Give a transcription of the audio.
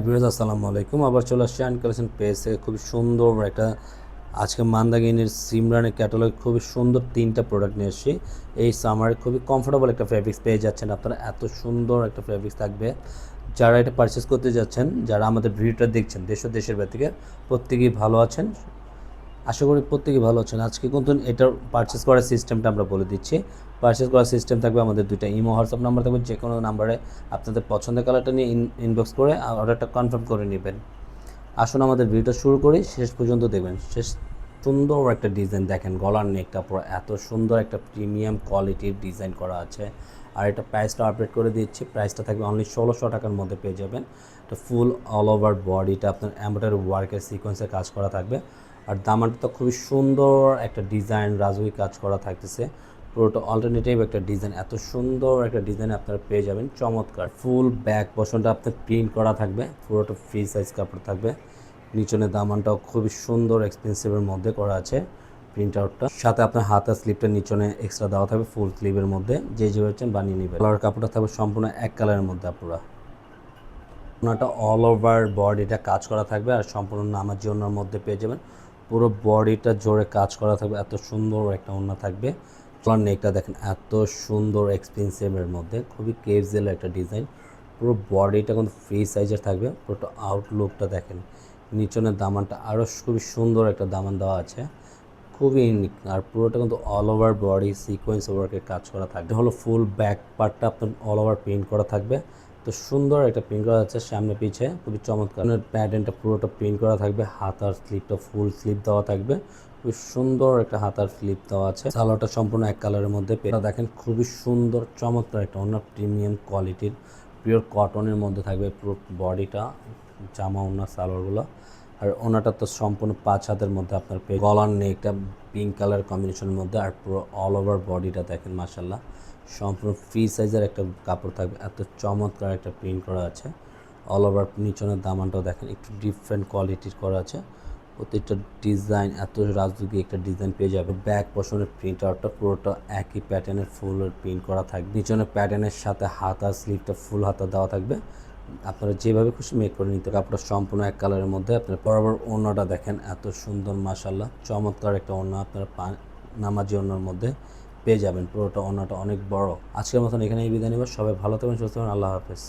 Viewers আসসালামু আলাইকুম। আবার চলে আসছি আন কালেকশন পেজ থেকে খুবই সুন্দর একটা আজকে মান্দাগিনির সিমরানের ক্যাটালগ খুবই সুন্দর 3টা প্রোডাক্ট নিয়ে এসেছি। এই সামারে খুবই কমফোর্টেবল একটা ফ্যাব্রিক্স পেয়ে যাচ্ছেন আপনারা। এত সুন্দর একটা ফ্যাব্রিক্স থাকবে। যারা এটা পারচেস করতে যাচ্ছেন, যারা আমাদের ভিডিওটা দেখছেন দেশ ও দেশের বাইরে থেকে, প্রত্যেকেই ভালো আছেন। আশা করি প্রত্যেকেই ভালো আছেন। আজকে কিন্তু এটার পারচেস করার সিস্টেমটা আমরা বলে দিচ্ছি। পারচেস করার সিস্টেম থাকবে আমাদের দুইটা ইমো হোয়াটসঅ্যাপ নাম্বার থাকবে, যে কোনো নাম্বারে আপনাদের পছন্দের কালারটা নিয়ে ইনবক্স করে অর্ডারটা কনফার্ম করে নেবেন। আসুন আমাদের ভিডিওটা শুরু করি, শেষ পর্যন্ত দেখবেন। সুন্দর একটা ডিজাইন দেখেন, গলার নেকটা পুরো এত সুন্দর একটা প্রিমিয়াম কোয়ালিটির ডিজাইন করা আছে। আর এটা প্রাইসটা আপডেট করে দিচ্ছি, প্রাইসটা থাকবে অনলি 1600 টাকার মধ্যে পেয়ে যাবেন। এটা ফুল অল ওভার বডিটা আপনার এমব্রয়ডারি ওয়ার্কের সিকোয়েন্সে কাজ করা থাকবে। আর দামানটা তো খুবই সুন্দর একটা ডিজাইন রাজুই কাজ করা থাকতেছে। পুরোটা অল্টারনেটিভ একটা ডিজাইন, এত সুন্দর একটা ডিজাইন আপনারা পেয়ে যাবেন। চমৎকার ফুল ব্যাক পোর্শনটা আপনার প্রিন্ট করা থাকবে, পুরোটা ফ্রি সাইজ কাপড় থাকবে। নিচনের দামানটাও খুবই সুন্দর এক্সপেন্সিভের মধ্যে করা আছে প্রিন্ট আউটটা। সাথে আপনার হাতের স্লিপটা নিচনে এক্সট্রা দেওয়া থাকবে ফুল স্লিভের মধ্যে, যে হচ্ছেন বানিয়ে নেবেন। কালার কাপড়টা থাকবে সম্পূর্ণ এক কালারের মধ্যে আপনারা। ওনাটা অল ওভার বডিটা কাজ করা থাকবে আর সম্পূর্ণ নামার জন্যর মধ্যে পেয়ে যাবেন। পুরো বডিটা জোরে কাজ করা থাকবে, এত সুন্দর একটা ওড়না থাকবে। ফ্রন্ট নেকটা দেখেন এত সুন্দর এক্সপেন্সিভের মধ্যে, খুবই কেজুয়াল একটা ডিজাইন। পুরো বডিটা কিন্তু ফ্রি সাইজের থাকবে। পুরোটা আউটলুকটা দেখেন, নিচনের দামানটা আরও খুবই সুন্দর একটা দামান দেওয়া আছে, খুবই ইউনিক। আর পুরোটা কিন্তু অল ওভার বডি সিকোয়েন্স ওয়ার্কের কাজ করা থাকবে। হলো ফুল ব্যাক পার্টটা আপনার অল ওভার প্রিন্ট করা থাকবে। তো সুন্দর একটা প্রিন্ট করা আছে সামনে পিছে, খুবই চমৎকার। প্যাটার্নটা পুরোটা প্রিন্ট করা থাকবে, হাতার স্লিপটা ফুল স্লিপ দেওয়া থাকবে, খুবই সুন্দর একটা হাতার স্লিপ দেওয়া আছে। সালোয়ারটা সম্পূর্ণ এক কালারের মধ্যে দেখেন, খুবই সুন্দর চমৎকার একটা অন্য প্রিমিয়াম কোয়ালিটির পিওর কটনের মধ্যে থাকবে পুরো বডিটা, জামা ওড়না সালোয়ারগুলো। আর ওনাটা তো সম্পূর্ণ 5 হাতের মধ্যে আপনার গলার নেকটা পিঙ্ক কালার কম্বিনেশনের মধ্যে। আর পুরো অল ওভার বডিটা দেখেন মাশাল্লাহ, সম্পূর্ণ ফ্রি সাইজের একটা কাপড় থাকবে, এত চমৎকার একটা প্রিন্ট করা আছে। অল ওভার নিচনের দামানটাও দেখেন একটু ডিফারেন্ট কোয়ালিটির করা আছে। প্রত্যেকটা ডিজাইন এত রাজযোগী একটা ডিজাইন পেয়ে যাবে। ব্যাক পোর্শনের প্রিন্ট আউটটা পুরোটা একই প্যাটার্নের ফুলের প্রিন্ট করা থাকবে। নিচনের প্যাটার্নের সাথে হাতা স্লিভটা ফুল হাতা দেওয়া থাকবে, আপনারা যেভাবে খুশি মেক করে নিতে। কাপড়টা সম্পূর্ণ এক কালারের মধ্যে। আপনার বরাবর ওড়নাটা দেখেন এত সুন্দর মাশাল্লাহ, চমৎকার একটা ওড়না আপনারা নামাজি ওড়নার মধ্যে পেয়ে যাবেন। পুরোটা ওড়নাটা অনেক বড়। আজকের মতন এখানেই বিদায় নেব। সবাই ভালো থাকবেন, সুস্থ থাকবেন। আল্লাহ হাফেজ।